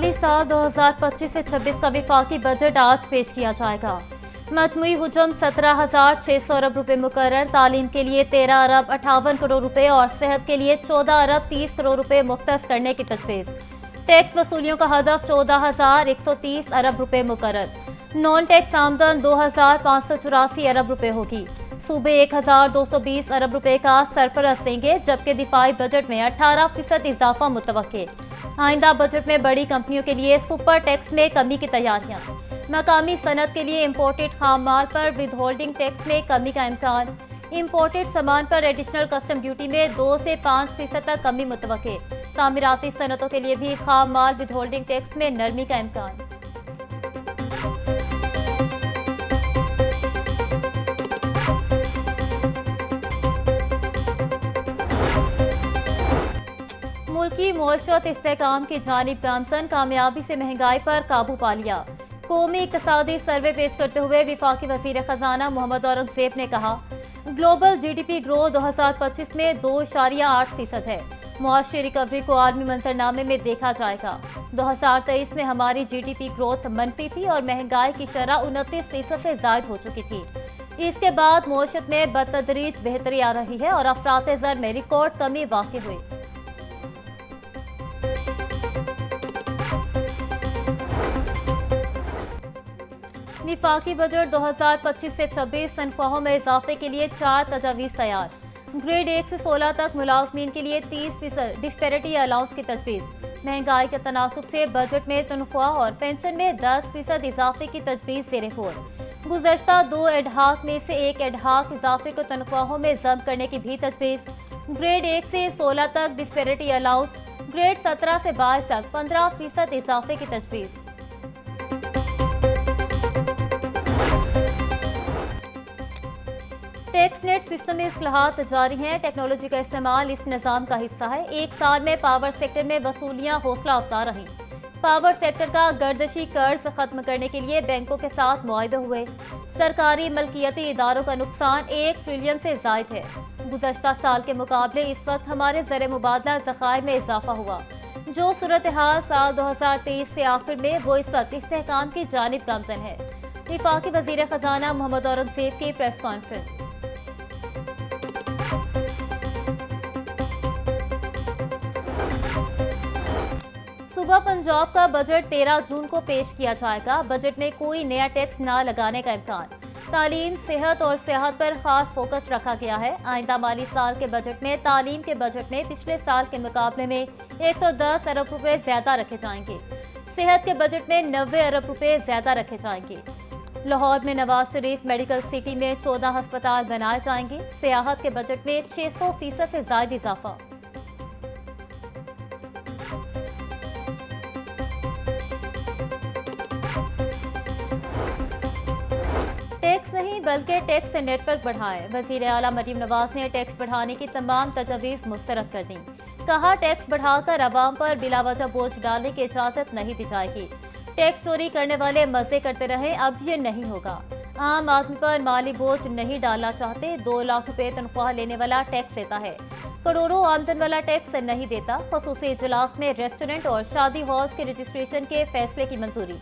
माली साल 2025 से 26 का विफाकी बजट आज पेश किया जाएगा। मजमूई हुजम 17,600 अरब रुपए मुकर्रर, तालीम के लिए 13 अरब 58 करोड़ रुपए और सेहत के लिए 14 अरब 30 करोड़ रुपए मुख्तस करने की तजवीज़। टैक्स वसूलियों का हदफ 14,130 अरब रुपए मुकर्रर। नॉन टैक्स आमदन 2,584 अरब रुपए होगी। सूबे 1,220 अरब रुपए का सरप्लस देंगे, जबकि दिफाई बजट में 18% इजाफा मुतवक्के। आइंदा बजट में बड़ी कंपनियों के लिए सुपर टैक्स में कमी की तैयारियां। मकामी सनत के लिए इम्पोर्टेड खाम माल पर विद होल्डिंग टैक्स में कमी का इम्कान। इम्पोर्टेड सामान पर एडिशनल कस्टम ड्यूटी में 2 से 5% तक कमी मुतवक्के। तामीराती सनतों के लिए भी खाम माल विद होल्डिंग टैक्स में नरमी का इम्कान। मुल्की मौशत इस्तेहकाम की जानिब गामसन, कामयाबी से महंगाई पर काबू पा लिया। कौमी इक़्तिसादी सर्वे पेश करते हुए विफाकी वज़ीर ख़जाना मोहम्मद औरंगज़ेब ने कहा, ग्लोबल GDP ग्रोथ 2025 में 2.8% है। मुआशी रिकवरी को आलमी मंजरनामे में देखा जाएगा। 2023 में हमारी GDP ग्रोथ मनफी थी और महंगाई की शरह 29% से ज़ायद हो चुकी थी। इसके बाद मौशत में बतदरीज बेहतरी आ रही है और अफरात ज़र में रिकॉर्ड कमी वाक़ई हुई। विफाकी बजट 2025 से 26 तनख्वाहों में इजाफे के लिए 4 तजावीज़ तैयार। ग्रेड 1 से 16 तक मुलाजमीन के लिए 30% डिस्पैरिटी अलाउंस की तजवीज़। महंगाई के तनासुब से बजट में तनख्वाह और पेंशन में 10% इजाफे की तजवीज़ ज़ेरे गौर। गुज़श्ता 2 एडहाक में से एक एडहाक इजाफे को तनख्वाहों में जम करने की भी तजवीज़। ग्रेड 1 से 16 तक डिस्पैरिटी अलाउंस, ग्रेड 17 से 22 तक 15% इजाफे की तजवीज़। टैक्स नेट सिस्टम में इस्लाहात जारी हैं। टेक्नोलॉजी का इस्तेमाल इस निज़ाम का हिस्सा है। एक साल में पावर सेक्टर में वसूलियाँ हौसला अफजा रहीं। पावर सेक्टर का गर्दशी कर्ज खत्म करने के लिए बैंकों के साथ मुआहदे हुए। सरकारी मलकियती इदारों का नुकसान 1 ट्रिलियन से ज़ायद है। गुज़श्ता साल के मुकाबले इस वक्त हमारे ज़र मुबादला ज़खायर में इजाफा हुआ। जो सूरत हाल साल 2023 से आखिर में, वो इस वक्त इस्तेहकाम की जानिब गामज़न है। विफाकी वज़ीर ख़जाना मोहम्मद औरंगज़ेब की प्रेस कॉन्फ्रेंस। सूबा पंजाब का बजट 13 जून को पेश किया जाएगा। बजट में कोई नया टैक्स न लगाने का इम्कान। तालीम, सेहत और सियाहत पर खास फोकस रखा गया है। आइंदा माली साल के बजट में तालीम के बजट में पिछले साल के मुकाबले में 110 अरब रुपए ज्यादा रखे जाएंगे। सेहत के बजट में 90 अरब रुपए ज्यादा रखे जाएंगे। लाहौर में नवाज शरीफ मेडिकल सिटी में 14 अस्पताल बनाए जाएंगे। सियाहत के बजट में 600% से ज्यादा इजाफा। टैक्स नहीं बल्कि टैक्स नेटवर्क बढ़ाएं। वज़ीर आला मरीम नवाज ने टैक्स बढ़ाने की तमाम तजवीज़ मुस्तरद कर दी। कहा, टैक्स बढ़ाकर अवाम पर बिलावजह बोझ डालने की इजाज़त नहीं दी जाएगी। टैक्स चोरी करने वाले मजे करते रहे, अब ये नहीं होगा। आम आदमी पर माली बोझ नहीं डालना चाहते। 2 लाख रुपए तनख्वाह लेने वाला टैक्स देता है, करोड़ों आमदन वाला टैक्स नहीं देता। खसूसी इजलास में रेस्टोरेंट और शादी हॉल्स के रजिस्ट्रेशन के फैसले की मंजूरी।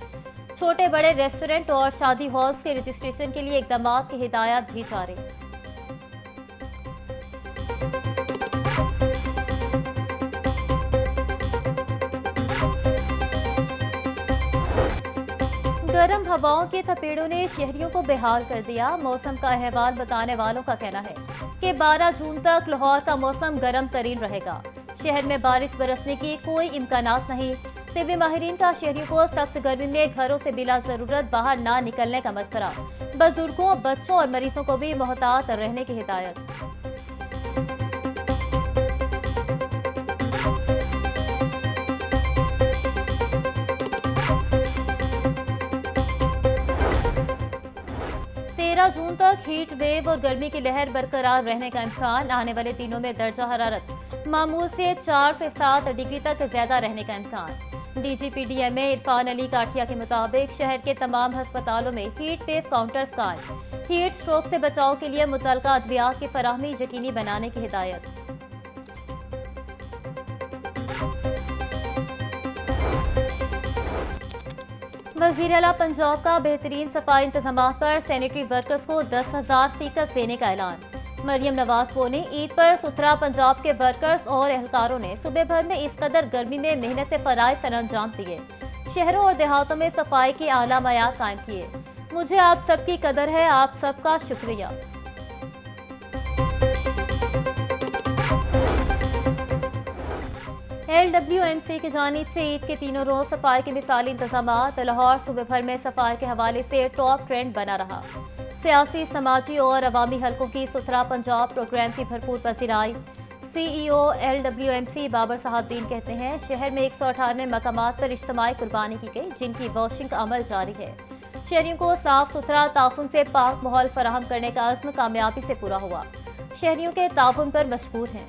छोटे बड़े रेस्टोरेंट और शादी हॉल्स के रजिस्ट्रेशन के लिए इकदाम की हिदायत दी जा रही। गर्म हवाओं के थपेड़ों ने शहरियों को बेहाल कर दिया। मौसम का अहवाल बताने वालों का कहना है कि 12 जून तक लाहौर का मौसम गर्म तरीन रहेगा। शहर में बारिश बरसने की कोई इम्कानात नहीं। तिब्बी माहिरीन का शहरियों को सख्त गर्मी में घरों से बिला जरूरत बाहर ना निकलने का मशवरा। बुजुर्गों, बच्चों और मरीजों को भी मोहतात रहने की हिदायत। जून तक हीट वेव और गर्मी की लहर बरकरार रहने का इम्कान। आने वाले दिनों में दर्जा हरारत मामूल से 4 से 7 डिग्री तक ज्यादा रहने का इम्कान। DGPDMA इरफान अली काठिया के मुताबिक शहर के तमाम अस्पतालों में हीट वेव काउंटर्स कायम। हीट स्ट्रोक से बचाव के लिए मुतल्लिका अद्वियात की फराहमी यकीनी बनाने की हिदायत। वज़ीर आला पंजाब का बेहतरीन सफाई इंतजाम पर सैनिटरी वर्कर्स को 10,000 फीसद देने का ऐलान। मरियम नवाज बोली, ईद पर सुथरा पंजाब के वर्कर्स और एहलकारों ने सुबह भर में इस कदर गर्मी में मेहनत से फराइज सरअंजाम दिए। शहरों और देहातों में सफाई की आला मयार कायम किए। मुझे आप सबकी कदर है, आप सबका शुक्रिया। LWMC की जानिब से ईद के तीनों रोज सफाई के मिसाली इंतजाम। लाहौर सुबह भर में सफाई के हवाले से टॉप ट्रेंड बना रहा। सियासी, समाजी और अवामी हलकों की सुथरा पंजाब प्रोग्राम की भरपूर पजीराई। CEO LWMC बाबर साहबदीन कहते हैं, शहर में 198 मकामात पर इज्तिमाई कुर्बानी की गई, जिनकी वॉशिंग का अमल जारी है। शहरियों को साफ सुथरा ताफुन से पाक माहौल फराहम करने का अज़्म कामयाबी से पूरा हुआ। शहरियों के ताफुन पर मशकूर हैं।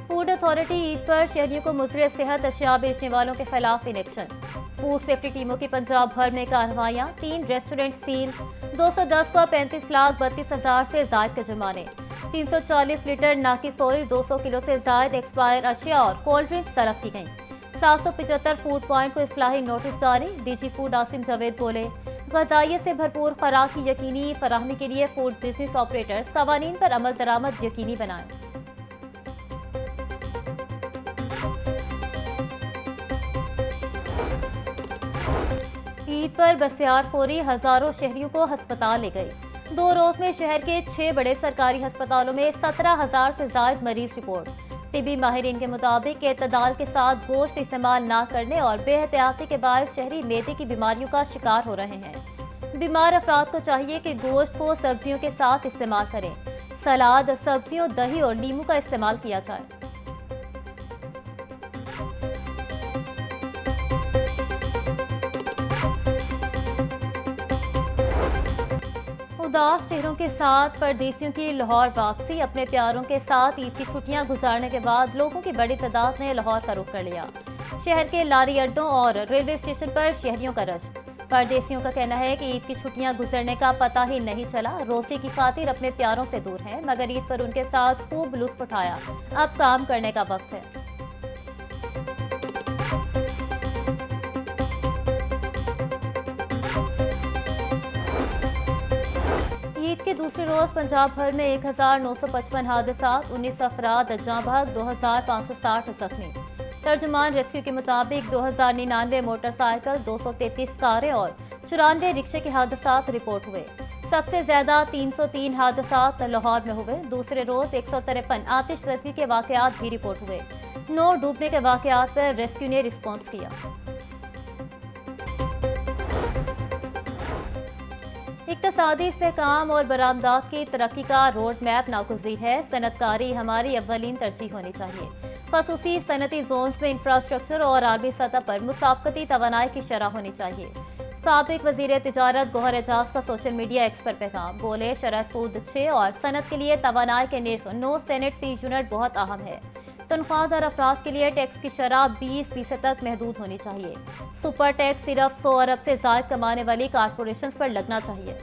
फूड अथॉरिटी ईद पर शहरियों को मुज़र सेहत अशिया बेचने वालों के खिलाफ इन एक्शन। फूड सेफ्टी टीमों की पंजाब भर में कार्रवाइयाँ। 3 रेस्टोरेंट सील। 210 को 35,32,000 से जायद के जुर्माने। 340 लीटर नाकिस ऑयल, 200 किलो से जायद एक्सपायर अशिया और कोल्ड ड्रिंक सरफ की गई। 775 फूड पॉइंट को इस्लाही नोटिस जारी। DG फूड आसिम जावेद बोले, ग़ज़ाइयत से भरपूर खुराक की यकीनी फराहमी के लिए फूड बिजनेस ऑपरेटर्स क़वानीन पर अमल दरामद यकीनी बनाएं। ईद पर बसियार फोरी हजारों शहरियों को अस्पताल ले गई। 2 रोज में शहर के 6 बड़े सरकारी अस्पतालों में 17,000 से ज्यादा मरीज रिपोर्ट। तिबी माहिरीन के मुताबिक एतदाल के साथ गोश्त इस्तेमाल न करने और बेहतियाती के बायस शहरी मैदे की बीमारियों का शिकार हो रहे हैं। बीमार अफराद को चाहिए कि गोश्त को सब्जियों के साथ इस्तेमाल करें। सलाद, सब्जियों, दही और नींबू का इस्तेमाल किया जाए। उदास चेहरों के साथ परदेसियों की लाहौर वापसी। अपने प्यारों के साथ ईद की छुट्टियां गुजारने के बाद लोगों की बड़ी तादाद ने लाहौर का रुख कर लिया। शहर के लारी अड्डों और रेलवे स्टेशन पर शहरियों का रश। परदेसियों का कहना है कि ईद की छुट्टियां गुजरने का पता ही नहीं चला। रोज़ी की खातिर अपने प्यारों से दूर हैं, मगर ईद पर उनके साथ खूब लुत्फ उठाया। अब काम करने का वक्त है। ईद के दूसरे रोज पंजाब भर में 1,955 हादसात, 19 अफराद जाँ बहक, 2,560 जख्मी। तर्जुमान रेस्क्यू के मुताबिक 2,099 मोटरसाइकिल, 233 कारें और 94 रिक्शे के हादसात रिपोर्ट हुए। सबसे ज्यादा 303 हादसात लाहौर में हुए। दूसरे रोज 153 आतिशज़दी के वाकयात भी रिपोर्ट हुए। 9 डूबने के वाकयात पर रेस्क्यू ने रिस्पॉन्स किया। इक़्तिसादी इस्तेहकाम और बरामदात की तरक्की का रोड मैप नागुज़ीर है। सनतकारी हमारी अव्वलीन तरजीह होनी चाहिए। ख़ुसूसी सनती जोन्स में इंफ्रास्ट्रक्चर और आलमी सतह पर मुसाफ़कती तवानाई की शरह होनी चाहिए। साबिक वज़ीर तिजारत गौहर एजाज का सोशल मीडिया एक्स पर पैगाम। बोले, शरह सूद 6 और सनत के लिए तवानाई के निर्ख 9 सेनेट फी यूनिट बहुत अहम है। तनख्वाहदार अफराद के लिए टैक्स की शरह 20% तक महदूद होनी चाहिए। सुपर टैक्स सिर्फ 100 अरब से ज़ायद कमाने वाली कारपोरेशन पर लगना चाहिए।